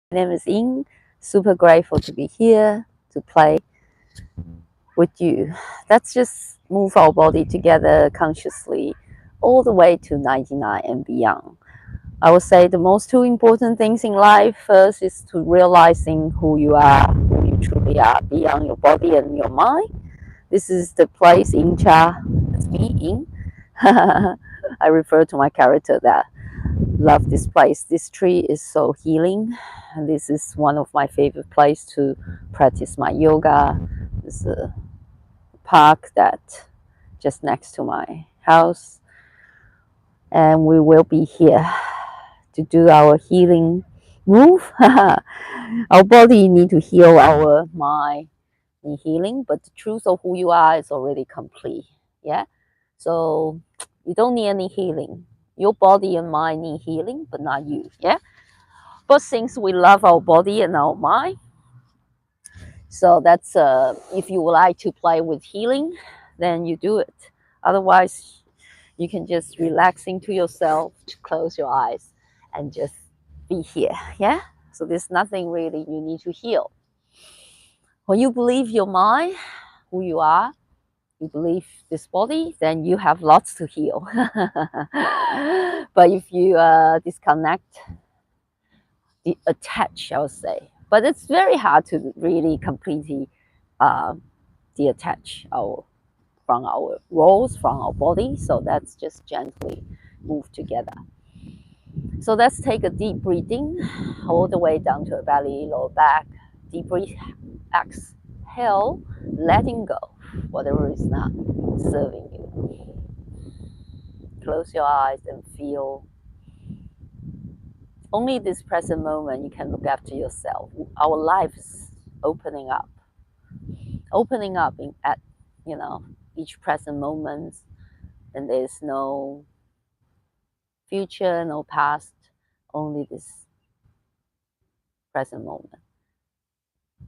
My name is Ying. Super grateful to be here to play with you. Let's just move our body together consciously all the way to 99 and beyond. I would say the most two important things in life first is to realizing who you are, who you truly are beyond your body and your mind. This is the place in Cha. It's me, Ying. I refer to my character that love this place. This tree is so healing. And this is one of my favorite places to practice my yoga. There's a park that just next to my house. And we will be here to do our healing move. Our body need to heal, our mind need healing, but the truth of who you are is already complete. Yeah. So you don't need any healing. Your body and mind need healing, but not you. Yeah. But since we love our body and our mind, so that's if you would like to play with healing, then you do it. Otherwise, you can just relax into yourself, to close your eyes, and just be here. Yeah. So there's nothing really you need to heal. When you believe your mind, who you are, you believe this body, then you have lots to heal. But if you disconnect, attach, I would say. But it's very hard to really completely detach from our roles, from our body. So that's just gently move together. So let's take a deep breathing all the way down to the belly, lower back. Deep breath, exhale, letting go, whatever is not serving you. Close your eyes and feel. Only this present moment you can look after yourself. Our life is opening up at each present moment, and there's no future, no past, only this present moment.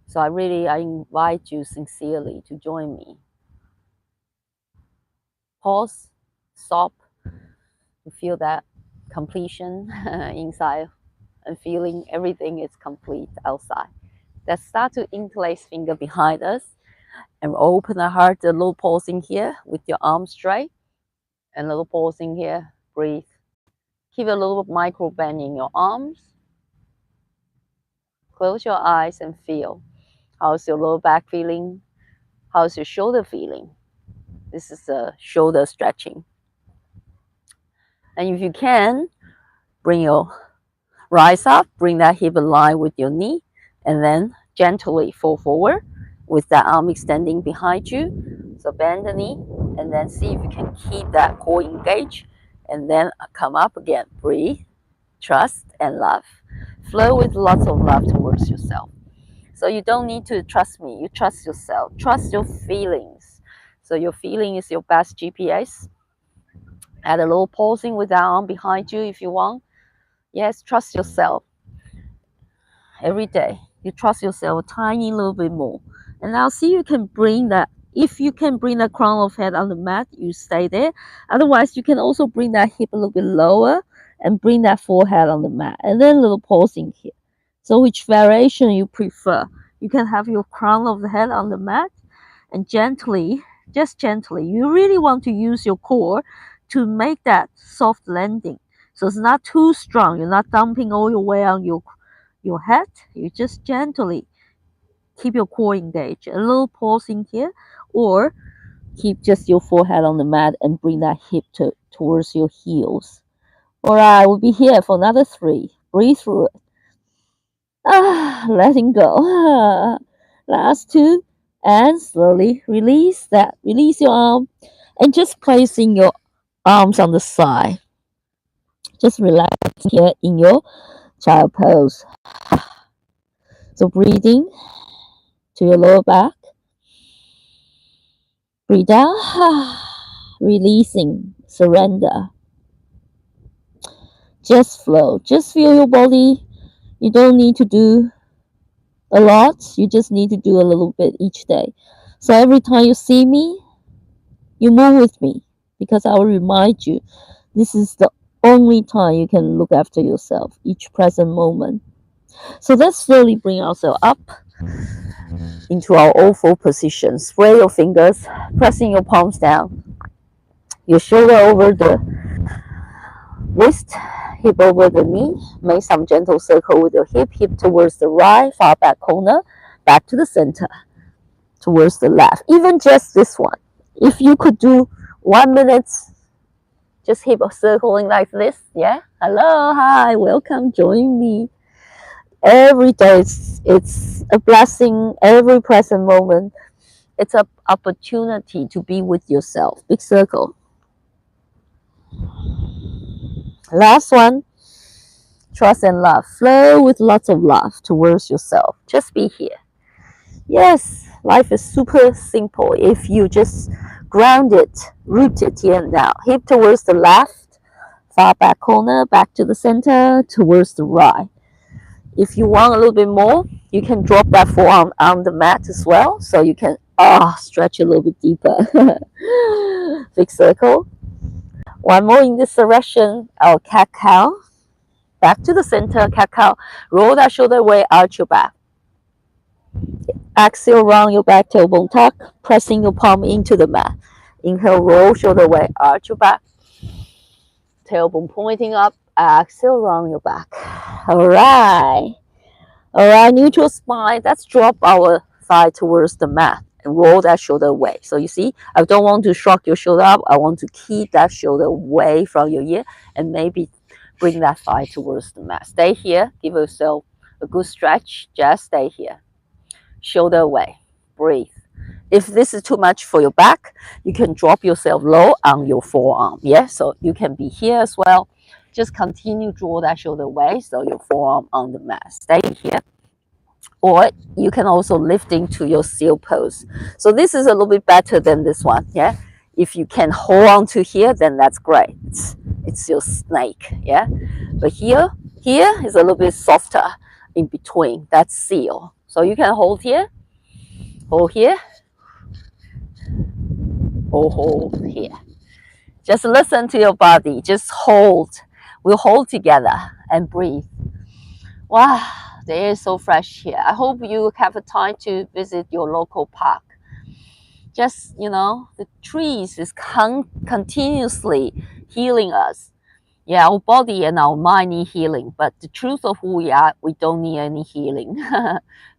So I invite you sincerely to join me. Pause, stop, to feel that completion inside and feeling everything is complete outside. Let's start to interlace finger behind us and open the heart, a little pausing here with your arms straight and a little pausing here. Breathe. Keep a little micro bend in your arms. Close your eyes and feel. How's your lower back feeling? How's your shoulder feeling? This is a shoulder stretching. And if you can, rise up, bring that hip in line with your knee, and then gently fall forward with that arm extending behind you. So bend the knee, and then see if you can keep that core engaged, and then come up again. Breathe, trust, and love. Flow with lots of love towards yourself. So you don't need to trust me. You trust yourself. Trust your feelings. So your feeling is your best GPS. Add a little pausing with that arm behind you if you want. Yes, trust yourself. Every day, you trust yourself a tiny little bit more. And now see you can bring that. If you can bring the crown of head on the mat, you stay there. Otherwise, you can also bring that hip a little bit lower and bring that forehead on the mat. And then a little pausing here. So which variation you prefer. You can have your crown of the head on the mat and gently, just gently, you really want to use your core to make that soft landing. So it's not too strong. You're not dumping all your weight on your head. You just gently keep your core engaged. A little pausing here, or keep just your forehead on the mat and bring that hip towards your heels. All right, we'll be here for another 3. Breathe through it. Letting go. Last 2, and slowly release that. Release your arm, and just placing your arms on the side. Just relax here in your child pose. So breathing to your lower back. Breathe out. Releasing. Surrender. Just flow. Just feel your body. You don't need to do a lot. You just need to do a little bit each day. So every time you see me, you move with me, because I will remind you this is the only time you can look after yourself, each present moment. So let's slowly bring ourselves up into our oval position. Spread your fingers, pressing your palms down. Your shoulder over the wrist, hip over the knee. Make some gentle circle with your hip towards the right, far back corner, back to the center, towards the left. Even just this one. If you could do 1 minute, just hip circling like this. Yeah. Hello, hi, welcome, join me. Every day it's a blessing. Every present moment, it's an opportunity to be with yourself. Big circle. Last one. Trust and love. Flow with lots of love towards yourself. Just be here. Yes, life is super simple if you just ground it, root it here and now. Hip towards the left, far back corner, back to the center, towards the right. If you want a little bit more, you can drop that forearm on the mat as well, so you can stretch a little bit deeper. Big circle. One more in this direction, our cat cow. Back to the center, cat cow. Roll that shoulder away, arch your back. Exhale, round your back, tailbone tuck, pressing your palm into the mat. Inhale, roll shoulder away, arch your back. Tailbone pointing up, exhale, round your back. All right, neutral spine. Let's drop our thigh towards the mat and roll that shoulder away. So you see, I don't want to shrug your shoulder up. I want to keep that shoulder away from your ear and maybe bring that thigh towards the mat. Stay here. Give yourself a good stretch. Just stay here. Shoulder away. Breathe. If this is too much for your back, you can drop yourself low on your forearm. Yeah, so you can be here as well. Just continue draw that shoulder away, so your forearm on the mat. Stay here. Or you can also lift into your seal pose. So this is a little bit better than this one. Yeah. If you can hold on to here, then that's great. It's your snake. Yeah. But here is a little bit softer in between. That's seal. So you can hold here, or hold here. Just listen to your body. Just hold. We'll hold together and breathe. Wow, the air is so fresh here. I hope you have a time to visit your local park. Just, the trees is continuously healing us. Yeah, our body and our mind need healing, but the truth of who we are, we don't need any healing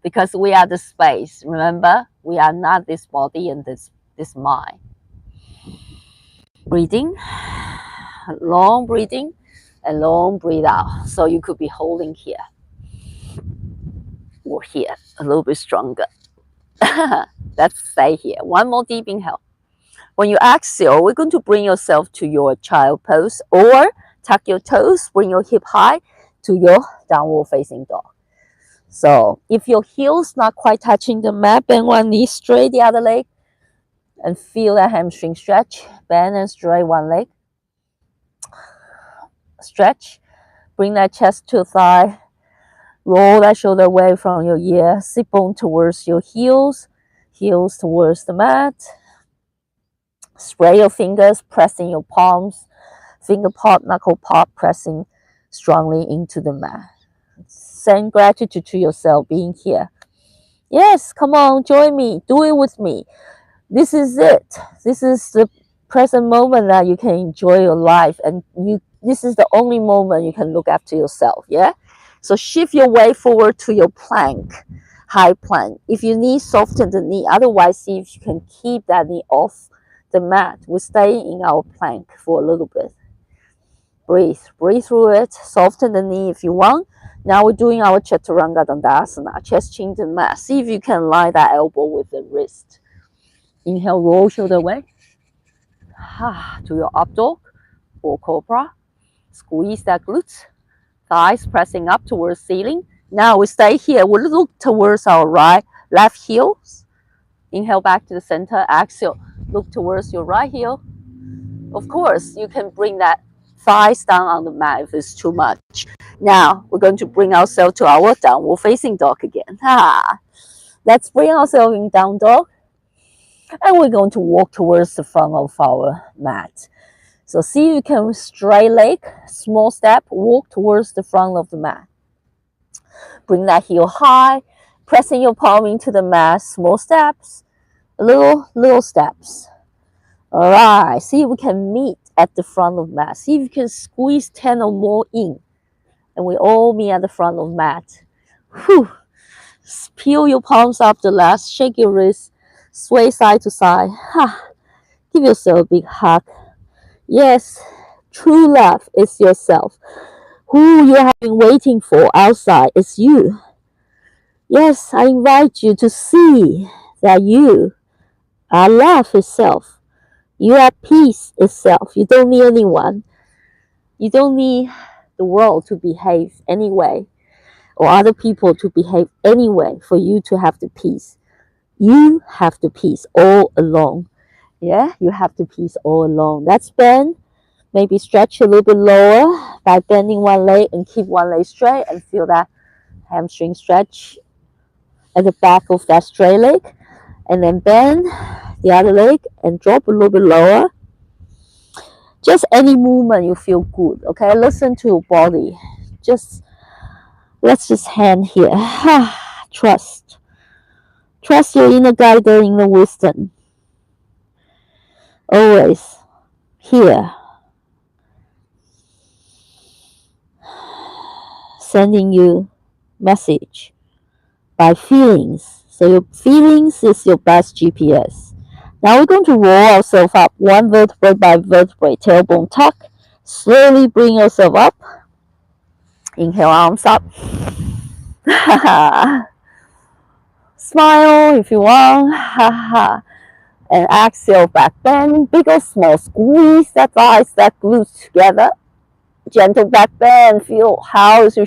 because we are the space. Remember, we are not this body and this mind. Breathing, long breathing, and long breathe out. So you could be holding here or here, a little bit stronger. Let's stay here. One more deep inhale. When you exhale, we're going to bring yourself to your child pose or tuck your toes, bring your hip high to your downward facing dog. So if your heel's not quite touching the mat, bend one knee, straight the other leg, and feel that hamstring stretch. Bend and straight one leg. Stretch. Bring that chest to thigh. Roll that shoulder away from your ear. Sit bone towards your heels. Heels towards the mat. Spread your fingers, pressing your palms. Finger pop, knuckle pop, pressing strongly into the mat. Send gratitude to yourself being here. Yes, come on, join me. Do it with me. This is it. This is the present moment that you can enjoy your life, and this is the only moment you can look after yourself. Yeah. So shift your way forward to your plank, high plank. If you need, soften the knee. Otherwise, see if you can keep that knee off the mat. We're staying in our plank for a little bit. Breathe through it. Soften the knee if you want. Now we're doing our Chaturanga Dandasana, chest chin to mat. See if you can line that elbow with the wrist. Inhale, roll shoulder away. To your up dog or cobra. Squeeze that glutes. Thighs pressing up towards ceiling. Now we stay here. We'll look towards our left heels. Inhale back to the center. Exhale, look towards your right heel. Of course, you can bring that thighs down on the mat if it's too much. Now we're going to bring ourselves to our downward facing dog again. Let's bring ourselves in down dog. And we're going to walk towards the front of our mat. So see if you can straight leg, small step, walk towards the front of the mat. Bring that heel high, pressing your palm into the mat, small steps, little steps. All right, see if we can meet at the front of mat. See if you can squeeze 10 or more in. And we all meet at the front of mat. Whew. Peel your palms up the last, shake your wrists, sway side to side. Give yourself a big hug. Yes, true love is yourself. Who you have been waiting for outside is you. Yes, I invite you to see that you are love itself. You are peace itself. You don't need anyone. You don't need the world to behave anyway or other people to behave anyway for you to have the peace. You have the peace all along. Yeah, you have the peace all along. That's bend. Maybe stretch a little bit lower by bending one leg and keep one leg straight and feel that hamstring stretch at the back of that straight leg. And then bend the other leg and drop a little bit lower. Just any movement you feel good, okay? Listen to your body. Let's just hand here. Trust. Trust your inner guide, your inner wisdom. Always here. Sending you message by feelings. So your feelings is your best GPS. Now we're going to roll ourselves up one vertebrae by vertebrae. Tailbone tuck. Slowly bring yourself up. Inhale, arms up. Smile if you want. And exhale, back bend. Big or small, squeeze that thighs, that glutes together. Gentle back bend. Feel how is your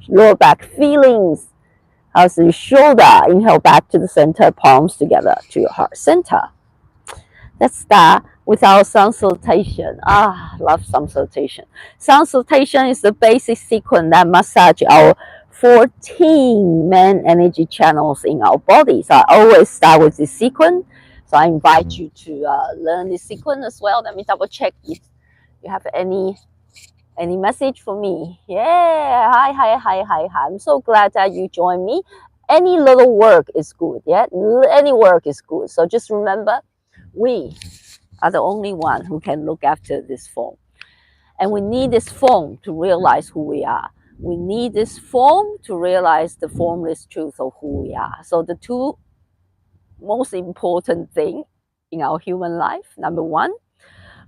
lower back feelings. How's your shoulder? Inhale back to the center, palms together to your heart center. Let's start with our sun salutation. Love sun salutation. Sun salutation is the basic sequence that massage our 14 main energy channels in our body. So I always start with this sequence. So I invite you to learn this sequence as well. Let me double check if you have any message for me. Yeah, hi. I'm so glad that you joined me. Any little work is good. Yeah, any work is good. So just remember, we are the only one who can look after this form. And we need this form to realize who we are. We need this form to realize the formless truth of who we are. So the two most important things in our human life, number one,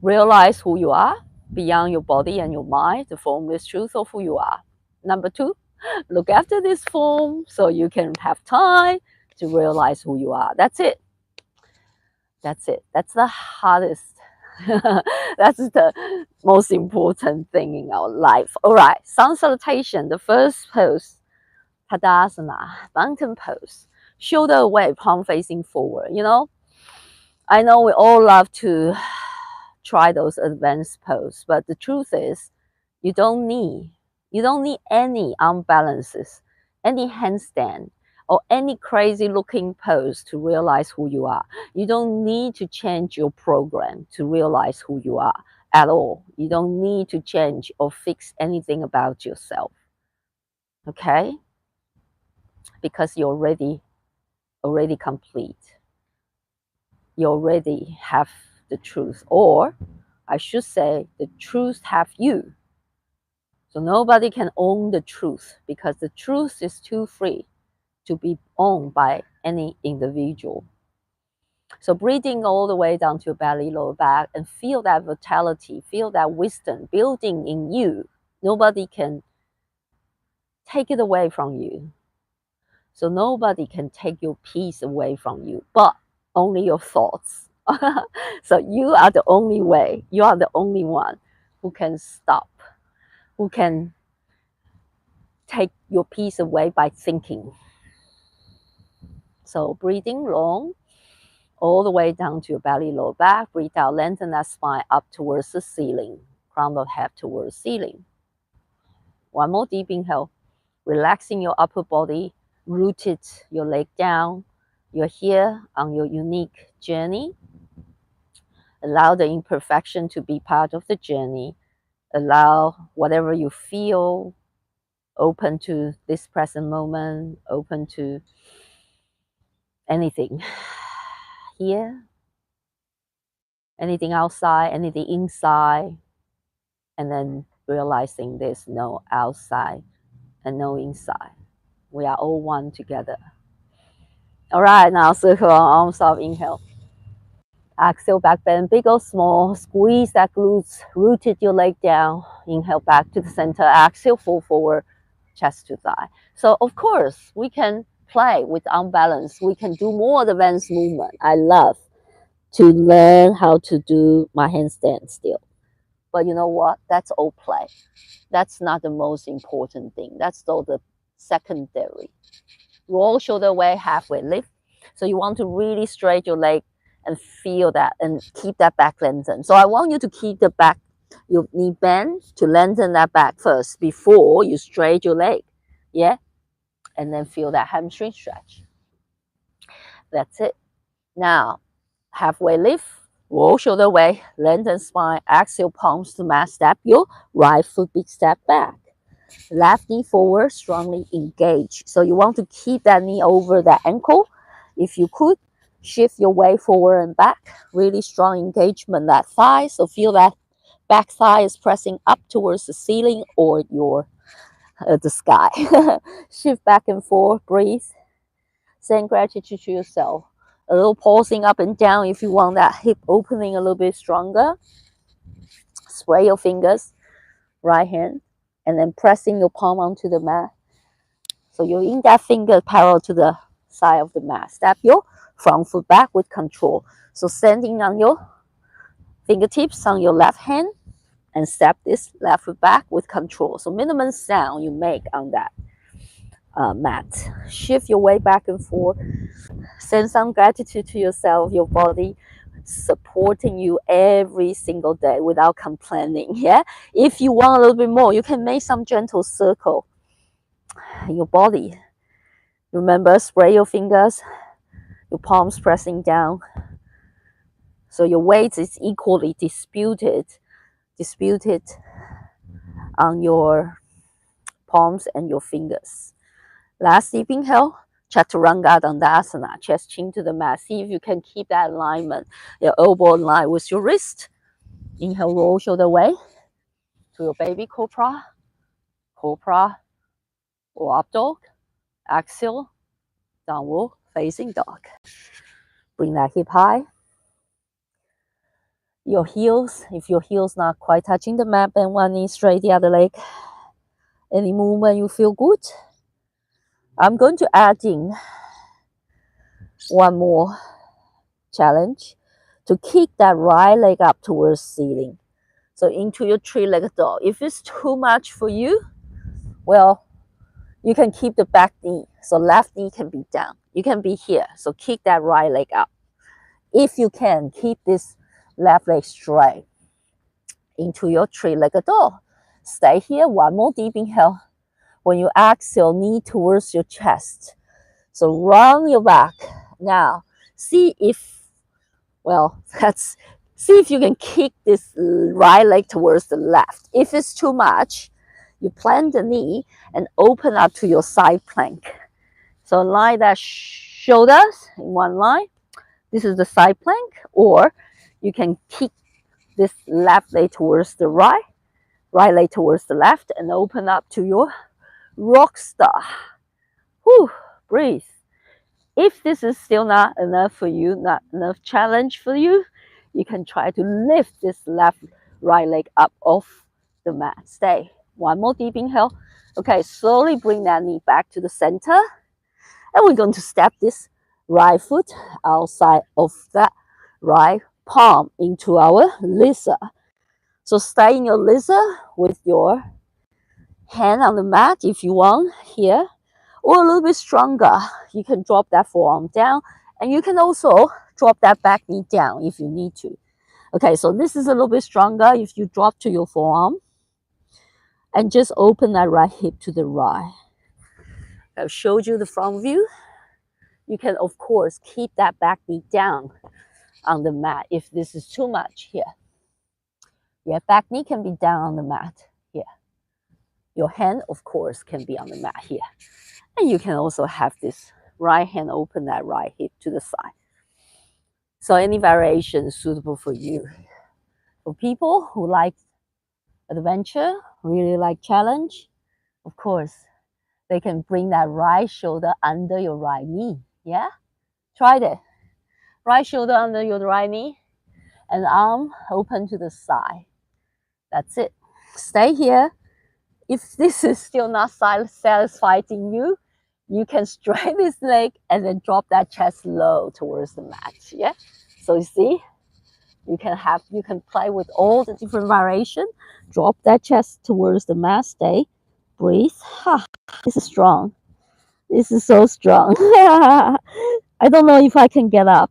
realize who you are beyond your body and your mind, the formless truth of who you are. Number two, look after this form so you can have time to realize who you are. That's it. That's it. That's the hardest. That's the most important thing in our life. All right, sun salutation, the first pose, Tadasana, mountain pose. Shoulder away, palm facing forward. You know, I know we all love to try those advanced poses, but the truth is you don't need any unbalances, any handstand, or any crazy looking pose to realize who you are. You don't need to change your program to realize who you are at all. You don't need to change or fix anything about yourself. Okay? Because you're already complete. You already have the truth, or I should say the truth have you. So nobody can own the truth because the truth is too free to be owned by any individual. So breathing all the way down to your belly, lower back, and feel that vitality, feel that wisdom building in you. Nobody can take it away from you. So nobody can take your peace away from you, but only your thoughts. So you are the only way, you are the only one who can stop, who can take your peace away by thinking. So breathing long, all the way down to your belly, lower back. Breathe out, lengthen that spine up towards the ceiling, crown of head towards ceiling. One more deep inhale, relaxing your upper body, rooted your leg down. You're here on your unique journey. Allow the imperfection to be part of the journey. Allow whatever you feel open to this present moment, open to anything here, anything outside, anything inside, and then realizing there's no outside and no inside. We are all one together. All right, now circle our arms up, inhale. Exhale, back bend, big or small. Squeeze that glutes, rooted your leg down. Inhale, back to the center. Exhale, fall forward, chest to thigh. So, of course, we can play with unbalance. We can do more advanced movement. I love to learn how to do my handstand still. But you know what? That's all play. That's not the most important thing. That's all the secondary. Roll shoulder away, halfway lift. So you want to really straight your leg and feel that and keep that back lengthened. So I want you to keep the back, your knee bend to lengthen that back first before you straight your leg. Yeah? And then feel that hamstring stretch. That's it. Now, halfway lift, roll shoulder away, lengthen spine, exhale, palms to mat, step your right foot, big step back. Left knee forward, strongly engage. So you want to keep that knee over the ankle. If you could, shift your weight forward and back. Really strong engagement, that thigh. So feel that back thigh is pressing up towards the ceiling or the sky. Shift back and forth, breathe. Send gratitude to yourself. A little pausing up and down if you want that hip opening a little bit stronger. Spray your fingers, right hand, and then pressing your palm onto the mat. So your index finger parallel to the side of the mat. Step your front foot back with control. So standing on your fingertips on your left hand and step this left foot back with control. So minimum sound you make on that mat. Shift your weight back and forth. Send some gratitude to yourself, your body supporting you every single day without complaining. Yeah. If you want a little bit more, you can make some gentle circle in your body. Remember, spray your fingers, your palms pressing down. So your weight is equally distributed on your palms and your fingers. Last deep inhale, Chaturanga Dandasana, chest chin to the mat. See if you can keep that alignment, your elbow in line with your wrist. Inhale, roll shoulder away to your baby cobra, or up dog. Exhale, downward facing dog. Bring that hip high. Your heels, if your heels not quite touching the mat, bend one knee straight, the other leg. Any movement you feel good. I'm going to add in one more challenge to kick that right leg up towards ceiling. So into your three-legged dog. If it's too much for you, well, you can keep the back knee. So left knee can be down. You can be here. So kick that right leg up. If you can, keep this left leg straight into your three-legged dog. Stay here. One more deep inhale. When you exhale, knee towards your chest. So round your back. Now, see if you can kick this right leg towards the left. If it's too much, you plant the knee and open up to your side plank. So line that shoulders in one line. This is the side plank, or you can kick this left leg towards the right leg towards the left, and open up to your rock star. Whew, breathe. If this is still not enough for you, not enough challenge for you, you can try to lift this right leg up off the mat. Stay. One more deep inhale. Okay, slowly bring that knee back to the center. And we're going to step this right foot outside of that right palm into our lizard. So stay in your lizard with your hand on the mat if you want here, or a little bit stronger. You can drop that forearm down, and you can also drop that back knee down if you need to. Okay, so this is a little bit stronger if you drop to your forearm and just open that right hip to the right. I've showed you the front view. You can, of course, keep that back knee down on the mat if this is too much here. Yeah, back knee can be down on the mat here. Your hand, of course, can be on the mat here. And you can also have this right hand open that right hip to the side. So any variation is suitable for you. For people who like adventure, really like challenge, of course, they can bring that right shoulder under your right knee. Yeah? Try that. Right shoulder under your right knee and arm open to the side. That's it. Stay here. If this is still not satisfying you, you can straighten this leg and then drop that chest low towards the mat. Yeah. So you see, you can play with all the different variation. Drop that chest towards the mat. Stay. Breathe. This is strong. This is so strong. I don't know if I can get up.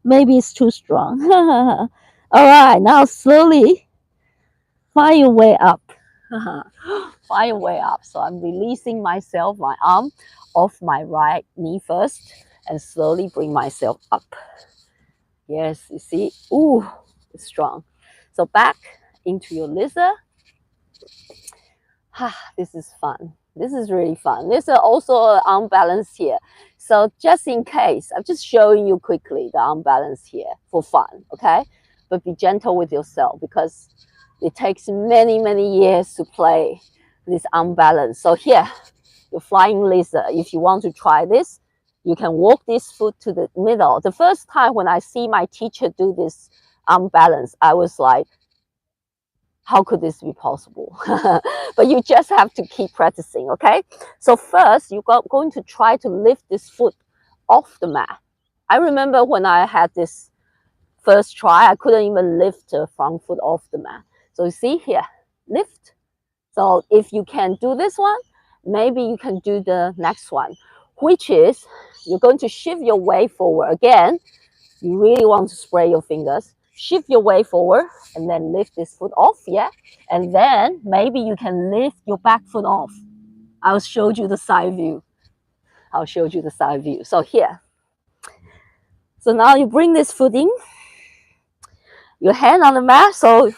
Maybe it's too strong. All right, now slowly find your way up. Find your way up. So I'm releasing myself, my arm off my right knee first, and slowly bring myself up. Yes, you see? Ooh, it's strong. So back into your lizard. This is fun. This is really fun. There's also an arm balance here. So just in case, I'm just showing you quickly the arm balance here for fun, okay? But be gentle with yourself because it takes many, many years to play this arm balance. So here, your flying lizard, if you want to try this, you can walk this foot to the middle. The first time when I see my teacher do this arm balance, I was like, how could this be possible? But you just have to keep practicing, okay? So first, you're going to try to lift this foot off the mat. I remember when I had this first try, I couldn't even lift the front foot off the mat. So you see here, lift. So if you can do this one, maybe you can do the next one, which is you're going to shift your weight forward. Again, you really want to spray your fingers. Shift your weight forward and then lift this foot off, yeah? And then maybe you can lift your back foot off. I'll show you the side view. I'll show you the side view. So here. So now you bring this foot in. Your hand on the mat. So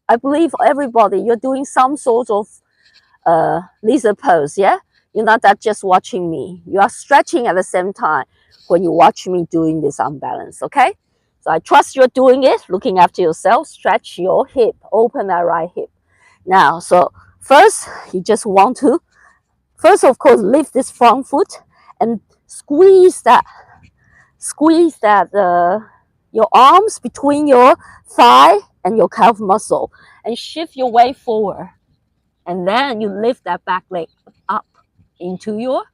I believe everybody, you're doing some sort of lizard pose, yeah? You're not that just watching me. You are stretching at the same time when you watch me doing this unbalance, okay? So I trust you're doing it, looking after yourself. Stretch your hip, open that right hip. Now, so first, you just want to, first of course, lift this front foot and squeeze that, your arms between your thigh and your calf muscle and shift your weight forward. And then you lift that back leg up into your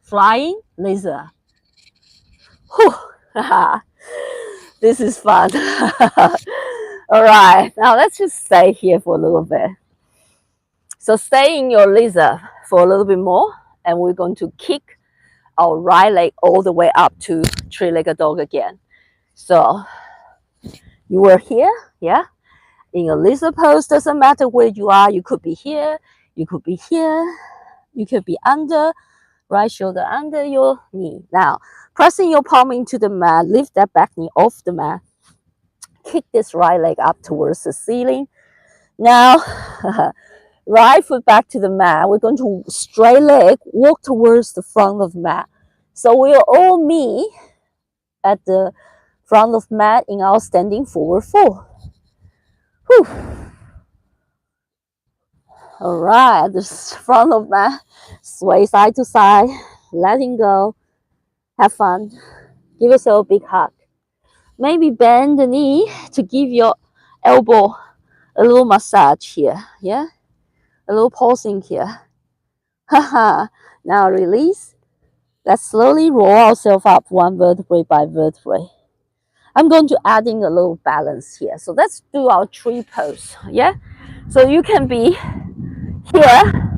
flying lizard. This is fun. All right, now let's just stay here for a little bit. So stay in your lizard for a little bit more, and we're going to kick our right leg all the way up to three-legged dog again. So you were here, yeah? In a lizard pose, doesn't matter where you are. You could be here, you could be here, you could be under, right shoulder under your knee. Now, pressing your palm into the mat, lift that back knee off the mat. Kick this right leg up towards the ceiling. Now, right foot back to the mat. We're going to straight leg, walk towards the front of the mat. So we'll all meet at the front of mat in our standing forward fold. Whew. All right, the front of mat, sway side to side, letting go. Have fun. Give yourself a big hug. Maybe bend the knee to give your elbow a little massage here. Yeah, a little pulsing here. Haha. Now release. Let's slowly roll ourselves up one vertebrae by vertebrae. I'm going to add in a little balance here. So let's do our tree pose. Yeah. So you can be here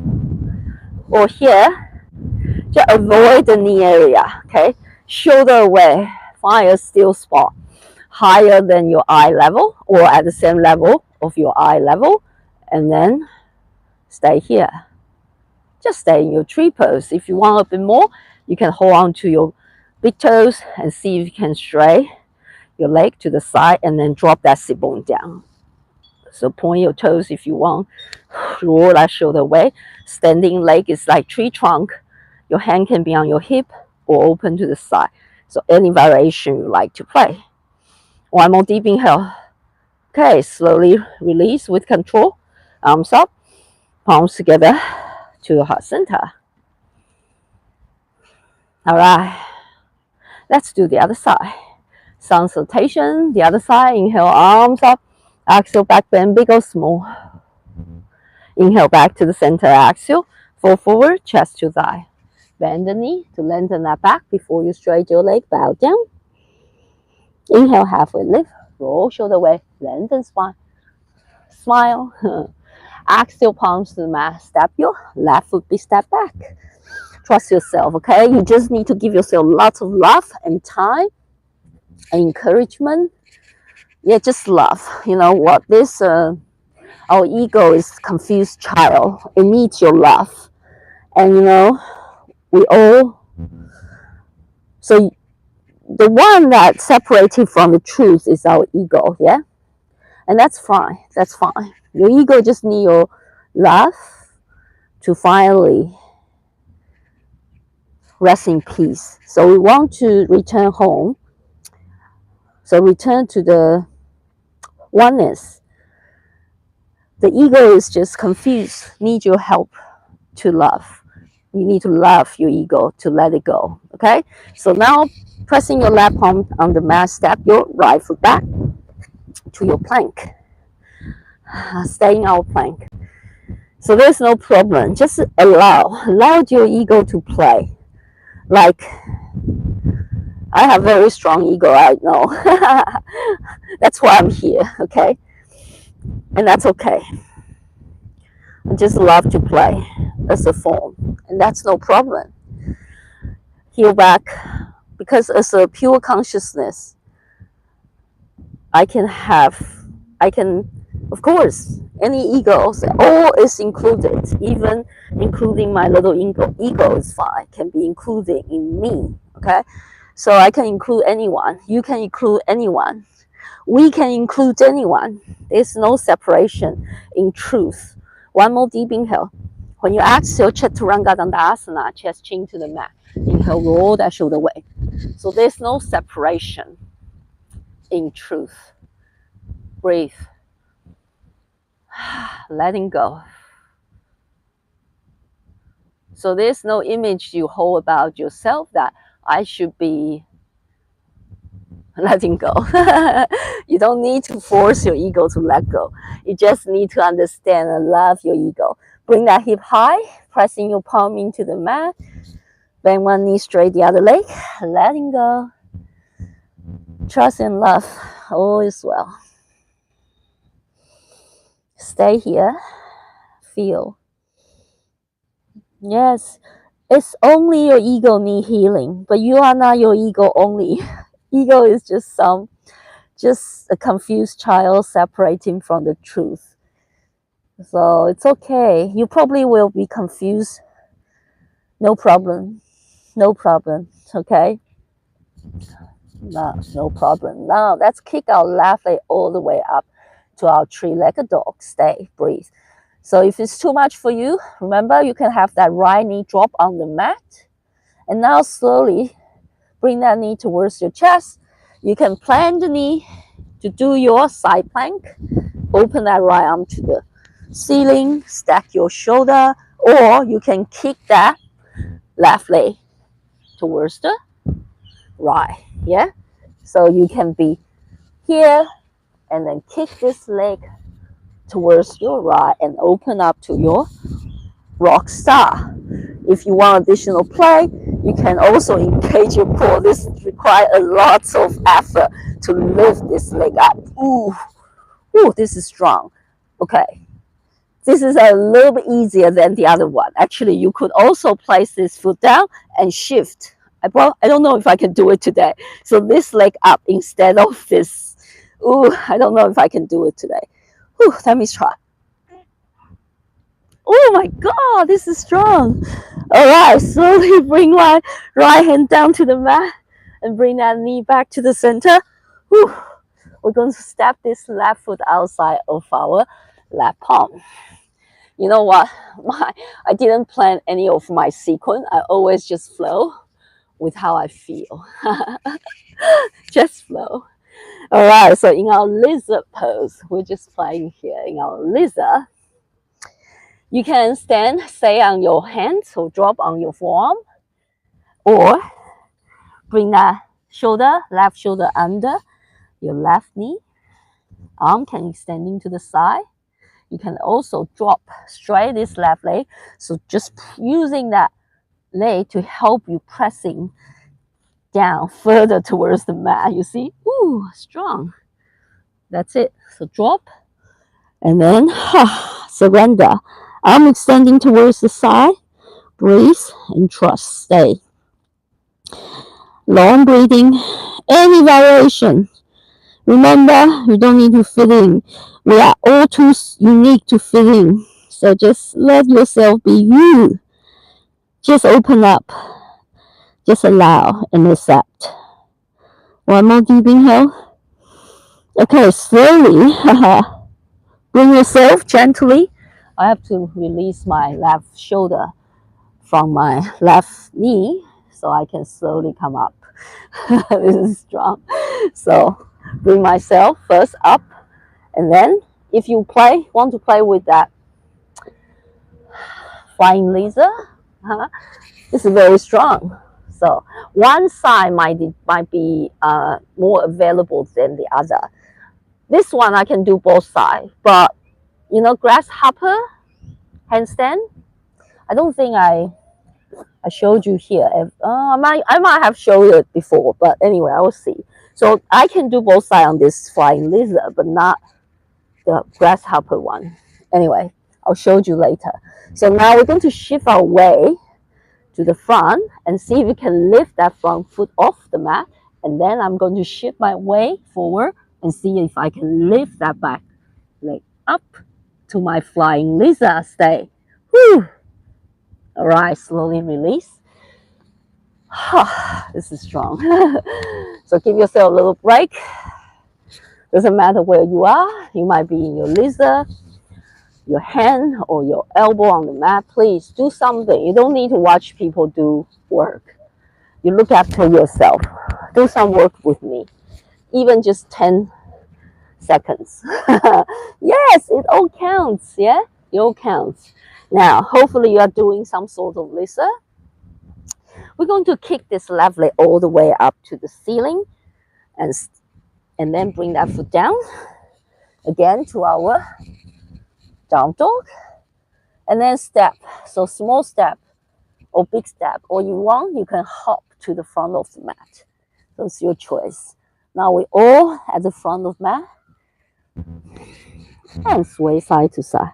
or here. Just avoid the knee area. Okay. Shoulder away. Find a still spot higher than your eye level or at the same level of your eye level, and then stay here. Just stay in your tree pose. If you want a bit more, you can hold on to your big toes and see if you can stray your leg to the side and then drop that sit bone down. So point your toes if you want. Roll that shoulder away. Standing leg is like tree trunk. Your hand can be on your hip or open to the side. So any variation you like to play. One more deep inhale. Okay, slowly release with control. Arms up, palms together to your heart center. All right, let's do the other side. Salutation, the other side. Inhale, arms up. Exhale, back bend, big or small. Inhale back to the center. Exhale, fall forward, chest to thigh. Bend the knee to lengthen that back before you straight your leg. Bow down. Inhale, halfway lift. Roll shoulder away. Lengthen spine. Smile. Exhale, palms to the mat. Step your left foot, be step back. Trust yourself, okay? You just need to give yourself lots of love and time and encouragement. Yeah, just love. You know what? Our ego is confused child. It needs your love. And you know, we all, so the one that separated from the truth is our ego, yeah? And that's fine. That's fine. Your ego just need your love to finally rest in peace. So we want to return home. So return to the oneness. The ego is just confused, need your help to love. You need to love your ego to let it go, okay? So now pressing your left palm on the mat, step your right foot back to your plank. Stay in our plank. So there's no problem. Just allow your ego to play. Like, I have very strong ego, I know. That's why I'm here, okay? And that's okay. I just love to play as a form, and that's no problem. Heel back, because as a pure consciousness, I can, of course, any ego, all is included, even including my little ego is fine, can be included in me, okay? So I can include anyone, you can include anyone, we can include anyone. There's no separation in truth. One more deep inhale. When you exhale, Chaturanga Dandasana, chest chin to the mat. Inhale, roll that shoulder away. So there's no separation in truth. Breathe. Letting go. So there's no image you hold about yourself that I should be letting go. You don't need to force your ego to let go. You just need to understand and love your ego. Bring that hip high, pressing your palm into the mat. Bend one knee straight, the other leg. Letting go. Trust and love. All is well. Stay here. Feel. Yes, it's only your ego need healing, but you are not your ego only. Ego is just a confused child separating from the truth. So it's okay. You probably will be confused. No problem. No problem. Okay? No problem. Now let's kick our left leg all the way up to our three-legged dog. Stay. Breathe. So if it's too much for you, remember you can have that right knee drop on the mat. And now slowly bring that knee towards your chest. You can plant the knee to do your side plank. Open that right arm to the ceiling. Stack your shoulder. Or you can kick that left leg towards the right. Yeah? So you can be here and then kick this leg towards your right and open up to your rock star. If you want additional play, you can also engage your core. This requires a lot of effort to lift this leg up. Ooh, this is strong. Okay, this is a little bit easier than the other one. Actually, you could also place this foot down and shift. I don't know if I can do it today. So this leg up instead of this. Ooh, I don't know if I can do it today. Ooh, let me try. Oh my God, this is strong. All right, slowly bring my right hand down to the mat and bring that knee back to the center. Whew. we're going to step this left foot outside of our left palm. You know what? I didn't plan any of my sequence. I always just flow with how I feel. Just flow. All right, so in our lizard pose, we're just playing here in our lizard. You can stand, stay on your hands or drop on your forearm, or bring that shoulder, left shoulder under your left knee. Arm can extending to the side. You can also drop straight this left leg. So just using that leg to help you pressing down further towards the mat. You see? Ooh, strong. That's it. So drop and then surrender. Arm extending towards the side. Breathe and trust. Stay. Long breathing. Any variation. Remember, you don't need to fit in. We are all too unique to fit in. So just let yourself be you. Just open up. Just allow and accept. One more deep inhale. Okay, slowly. Bring yourself gently. I have to release my left shoulder from my left knee so I can slowly come up. This is strong. So bring myself first up, and then if you want to play with that flying laser, it's very strong. So one side might be more available than the other. This one I can do both sides, but you know, grasshopper handstand, I don't think I showed you here. I might have showed it before, but anyway, I will see. So I can do both sides on this flying lizard, but not the grasshopper one. Anyway, I'll show you later. So now we're going to shift our way to the front and see if we can lift that front foot off the mat. And then I'm going to shift my way forward and see if I can lift that back leg up to my flying lizard. Stay. Whew. All right, slowly release. This is strong. So give yourself a little break. Doesn't matter where you are. You might be in your lizard, your hand or your elbow on the mat. Please do something. You don't need to watch people do work. You look after yourself. Do some work with me. Even just 10 seconds. Yes, it all counts. Yeah, it all counts. Now, hopefully you are doing some sort of lizard. We're going to kick this left leg all the way up to the ceiling and then bring that foot down again to our down dog, and then step. So small step or big step, or you want, you can hop to the front of the mat. So it's your choice. Now we all at the front of mat and sway side to side.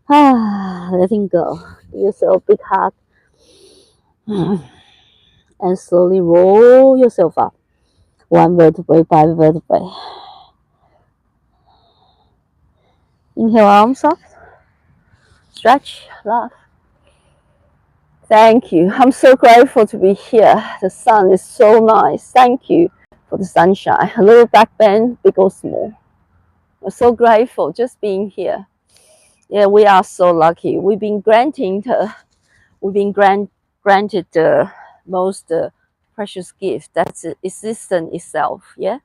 Letting go. Give yourself a big hug and slowly roll yourself up, one vertebrae by vertebrae. Inhale, arms up. Stretch, love. Thank you. I'm so grateful to be here. The sun is so nice. Thank you for the sunshine. A little back bend, big or small. I'm so grateful just being here. Yeah, we are so lucky. We've been granted the most precious gift. That's existence itself. Yeah.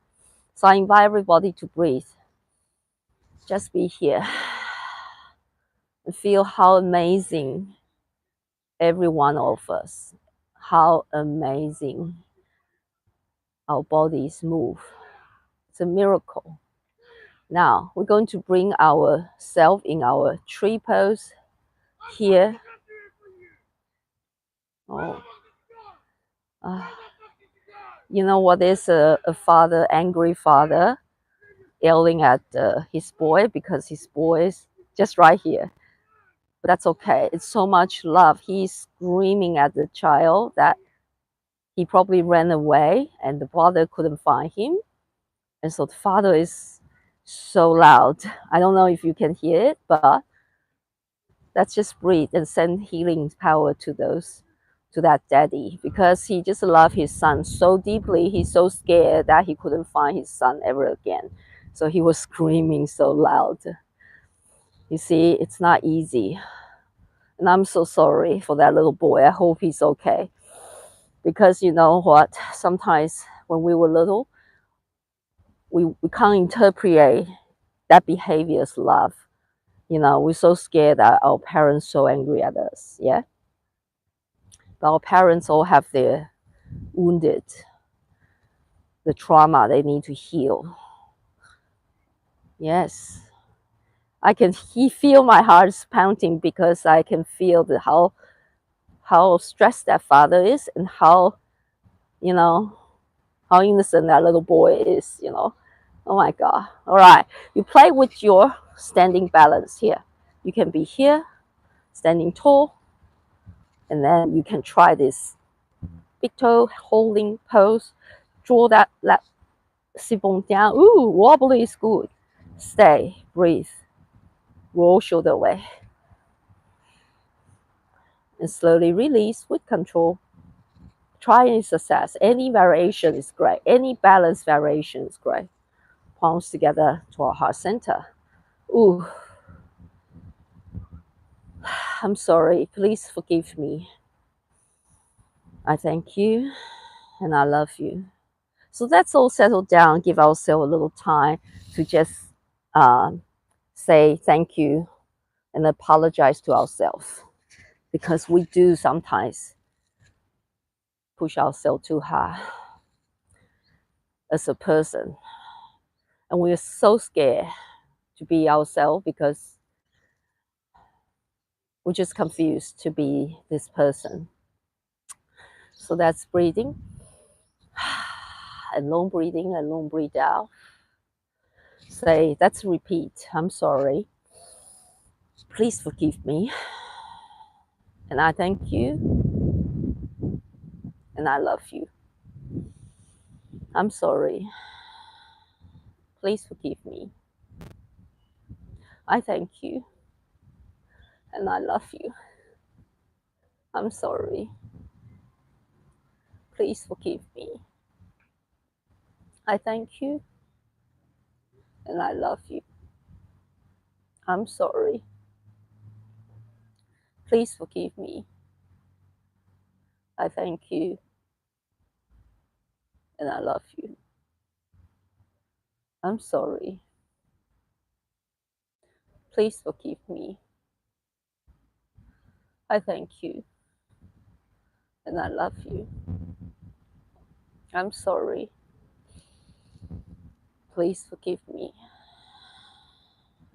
So I invite everybody to breathe. Just be here and feel how amazing every one of us, how amazing our bodies move. It's a miracle. Now we're going to bring ourselves in our tree pose here. Oh. You know what is a father, angry father, yelling at his boy because his boy is just right here. But that's okay. It's so much love. He's screaming at the child that he probably ran away and the brother couldn't find him. And so the father is so loud. I don't know if you can hear it, but let's just breathe and send healing power to those to that daddy, because he just loved his son so deeply. He's so scared that he couldn't find his son ever again. So he was screaming so loud. You see, it's not easy. And I'm so sorry for that little boy. I hope he's okay. Because you know what? Sometimes when we were little, we can't interpret that behavior as love. You know, we're so scared that our parents so angry at us. Yeah. But our parents all have their wounded, the trauma they need to heal. Yes. I can feel my heart is pounding, because I can feel how stressed that father is, and how, you know, how innocent that little boy is, you know. Oh my God. All right. You play with your standing balance here. You can be here, standing tall, and then you can try this big toe holding pose. Draw that sit bone down. Ooh, wobbly is good. Stay, breathe, roll shoulder away, and slowly release with control. Try any success. Any variation is great. Any balance variation is great. Palms together to our heart center. Ooh, I'm sorry. Please forgive me. I thank you, and I love you. So let's all settle down, give ourselves a little time to just say thank you and apologize to ourselves, because we do sometimes push ourselves too hard as a person, and we're so scared to be ourselves, because we're just confused to be this person. So that's breathing, and long breathing, and long breathe out. Say, that's repeat. I'm sorry. Please forgive me. And I thank you. And I love you. I'm sorry. Please forgive me. I thank you. And I love you. I'm sorry. Please forgive me. I thank you. And I love you. I'm sorry. Please forgive me. I thank you. And I love you. I'm sorry. Please forgive me. I thank you. And I love you. I'm sorry. Please forgive me.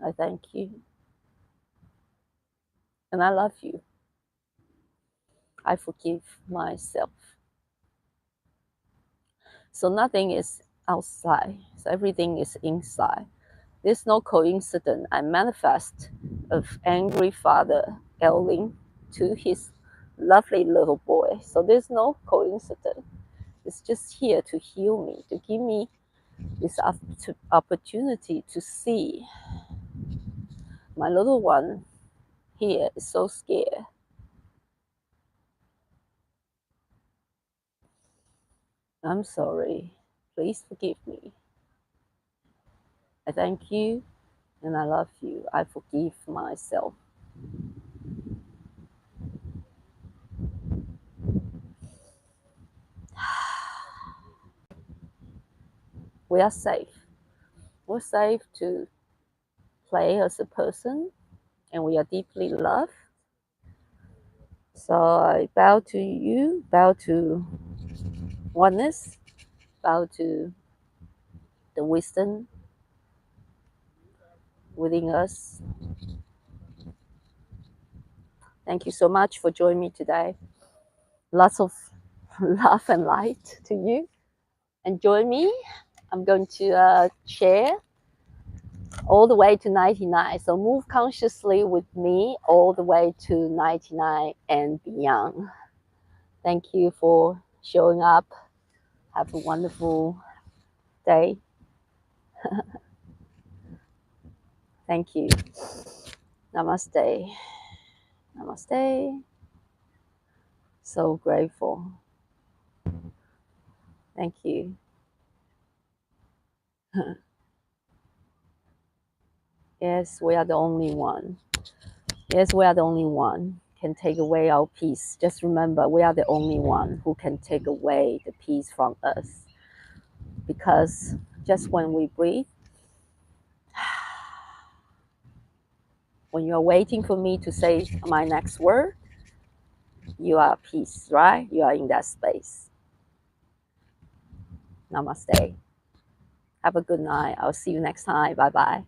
I thank you. And I love you. I forgive myself. So nothing is outside. So everything is inside. There's no coincidence. I manifest of angry father yelling to his lovely little boy. So there's no coincidence. It's just here to heal me, to give me this opportunity to see my little one here is so scared. I'm sorry. Please forgive me. I thank you and I love you. I forgive myself. We are safe. We're safe to play as a person, and we are deeply loved. So I bow to you, bow to oneness, bow to the wisdom within us. Thank you so much for joining me today. Lots of love and light to you. And join me. I'm going to share all the way to 99. So move consciously with me all the way to 99 and beyond. Thank you for showing up. Have a wonderful day. Thank you. Namaste. Namaste. So grateful. Thank you. Yes, we are the only one. Yes, we are the only one can take away our peace. Just remember, we are the only one who can take away the peace from us. Because just when we breathe, when you're waiting for me to say my next word, you are at peace, right? You are in that space. Namaste. Have a good night. I'll see you next time. Bye-bye.